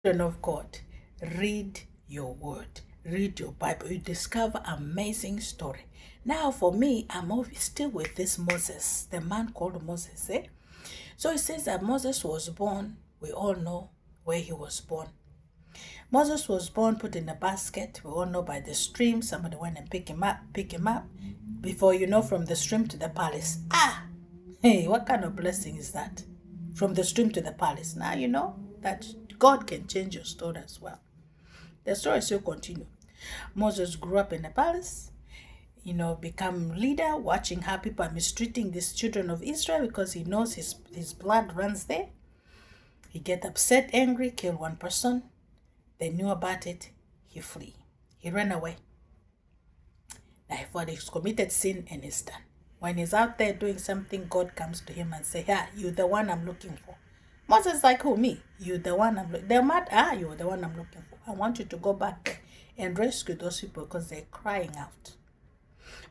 of God, read your word, read your Bible. You discover amazing story. Now, for me, I'm still with this Moses, the man called Moses. So it says that Moses was born. We all know where he was born. Moses was born, put in a basket. We all know by the stream. Somebody went and pick him up. Before you know, from the stream to the palace. Hey, what kind of blessing is that? From the stream to the palace. Now you know that God can change your story as well. The story still continue. Moses grew up in the palace, become leader, watching how people are mistreating these children of Israel because he knows his blood runs there. He get upset, angry, kill one person. They knew about it. He flee. He ran away. Now he thought he's committed sin and is done. When he's out there doing something, God comes to him and say, you're the one I'm looking for. Moses is like, who, me? You're the one I'm looking for. They're mad. You're the one I'm looking for. I want you to go back there and rescue those people because they're crying out.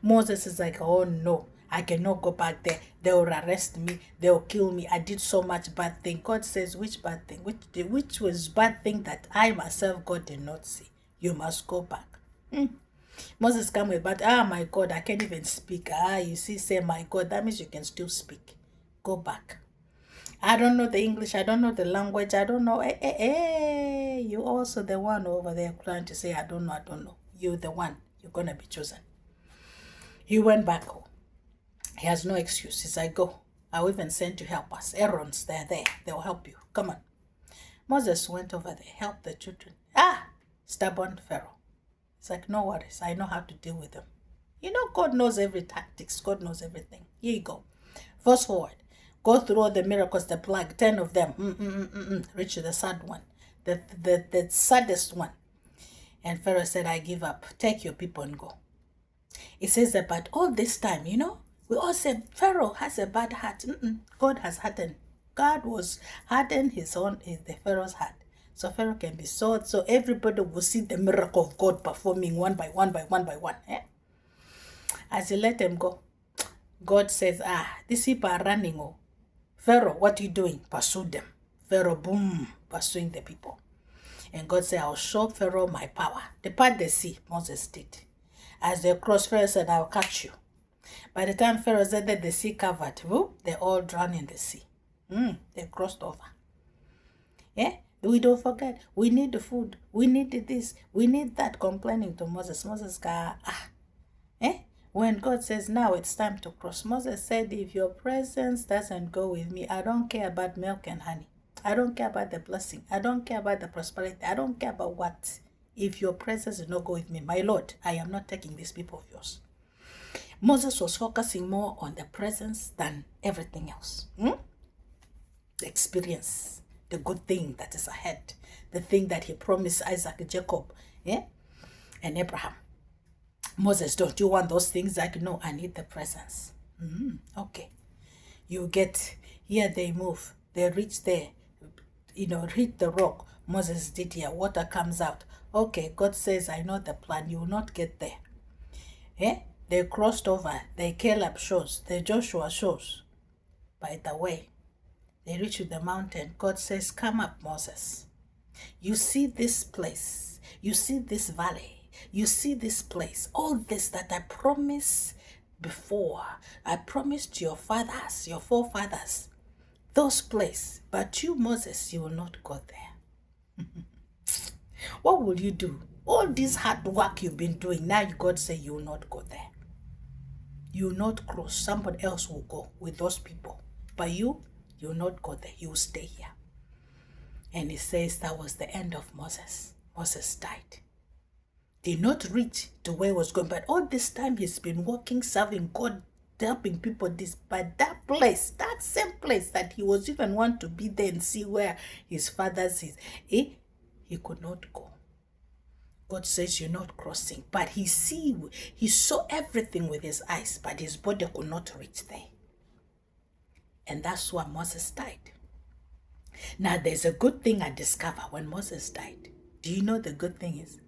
Moses is like, oh no, I cannot go back there. They'll arrest me. They'll kill me. I did so much bad thing. God says, which bad thing? Which was bad thing that I myself, God did not see? You must go back. Moses come with, but my God, I can't even speak. You see, say my God, that means you can still speak. Go back. I don't know the English. I don't know the language. I don't know. You also the one over there trying to say, I don't know. You're the one. You're going to be chosen. He went back home. He has no excuse. He said, go. I'll even send to help us. Aaron's, they're there. They'll help you. Come on. Moses went over there, helped the children. Stubborn Pharaoh. It's like, no worries. I know how to deal with them. God knows every tactics. God knows everything. Here you go. Fast forward. Go through all the miracles, the plague, 10 of them. Reach the sad one. The saddest one. And Pharaoh said, I give up. Take your people and go. It says that, but all this time, we all said Pharaoh has a bad heart. God has hardened. God was hardened the Pharaoh's heart. So Pharaoh can be so everybody will see the miracle of God performing one by one. As he let them go, God says, these people are running. Pharaoh, what are you doing? Pursue them. Pharaoh, boom, pursuing the people. And God said, I'll show Pharaoh my power. They part the sea, Moses did. As they crossed, Pharaoh said, I'll catch you. By the time Pharaoh said that the sea covered, they all drowned in the sea. They crossed over. We don't forget. We need the food. We need this. We need that. Complaining to Moses. Moses when God says, now it's time to cross. Moses said, if your presence doesn't go with me, I don't care about milk and honey. I don't care about the blessing. I don't care about the prosperity. I don't care about what. If your presence does not go with me, my Lord, I am not taking these people of yours. Moses was focusing more on the presence than everything else. The experience, the good thing that is ahead, the thing that he promised Isaac, Jacob, and Abraham. Moses, don't you want those things? Like, no, I need the presence. Okay. You get, here they move. They reach there, hit the rock. Moses did here. Water comes out. Okay, God says, I know the plan. You will not get there. They crossed over. The Caleb shows. The Joshua shows. By the way, they reach the mountain. God says, come up, Moses. You see this place. You see this valley. You see this place. All this that I promised before. I promised your fathers, your forefathers. Those places. But you, Moses, you will not go there. What will you do? All this hard work you've been doing, now God say you will not go there. You will not cross. Somebody else will go with those people. But you will not go there. You will stay here. And it says that was the end of Moses. Moses died. Did not reach to where he was going. But all this time he's been working, serving God, helping people. But that place, that same place that he was even want to be there and see where his fathers is, he could not go. God says you're not crossing. But he saw everything with his eyes, but his body could not reach there. And that's why Moses died. Now there's a good thing I discovered when Moses died. Do you know the good thing is?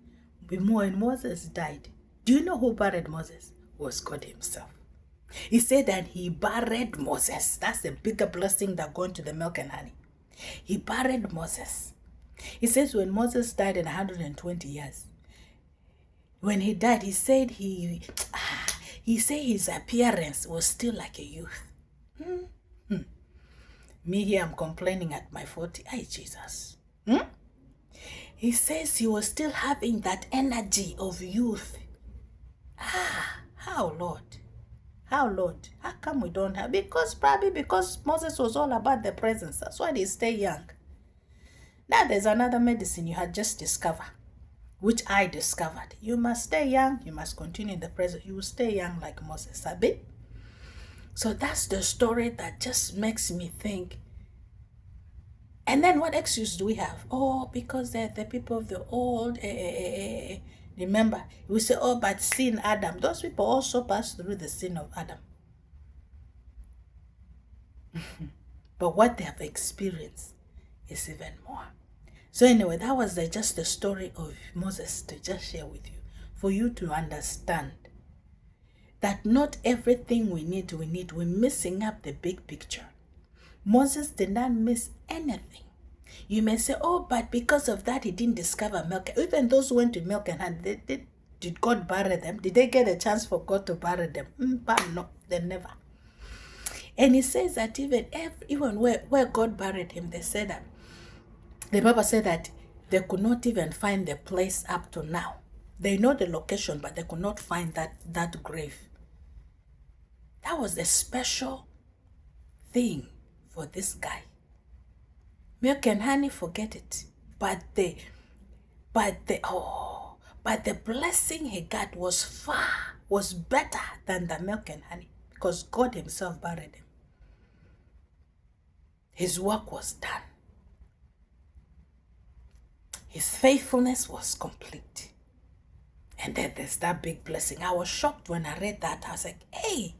When Moses died, do you know who buried Moses? It was God himself. He said that he buried Moses. That's a bigger blessing than going to the milk and honey. He buried Moses. He says when Moses died in 120 years, when he died, he said he said his appearance was still like a youth. Me here, I'm complaining at my 40. Ay, Jesus. He says he was still having that energy of youth. How, Lord? How, Lord? How come we don't have? Probably because Moses was all about the presence. That's why they stay young. Now there's another medicine you had just discovered, which I discovered. You must stay young. You must continue in the present. You will stay young like Moses. Abi? So that's the story that just makes me think. And then what excuse do we have? Oh, because they're the people of the old. Remember, we say, oh, but sin Adam. Those people also passed through the sin of Adam. But what they have experienced is even more. So anyway, that was just the story of Moses to just share with you, for you to understand that not everything we need. We're missing up the big picture. Moses did not miss anything. You may say, oh, but because of that, he didn't discover milk. Even those who went to milk and honey, did God bury them? Did they get a chance for God to bury them? No, they never. And he says that even where God buried him, they said that, the Bible said that they could not even find the place up to now. They know the location, but they could not find that grave. That was a special thing for this guy. Milk and honey, forget it. But the blessing he got was better than the milk and honey, because God himself buried him. His work was done. His faithfulness was complete. And then there's that big blessing. I was shocked when I read that. I was like, hey,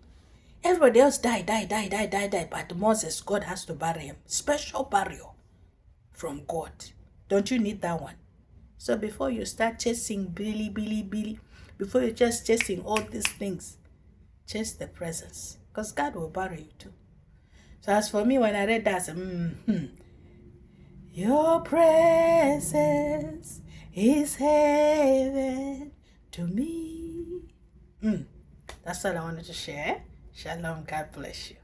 everybody else died. But Moses, God has to bury him. Special burial from God. Don't you need that one? So before you start chasing Billy, before you're just chasing all these things, chase the presence. Because God will bury you too. So as for me, when I read that, I said, your presence is heaven to me. That's all I wanted to share. Shalom. God bless you.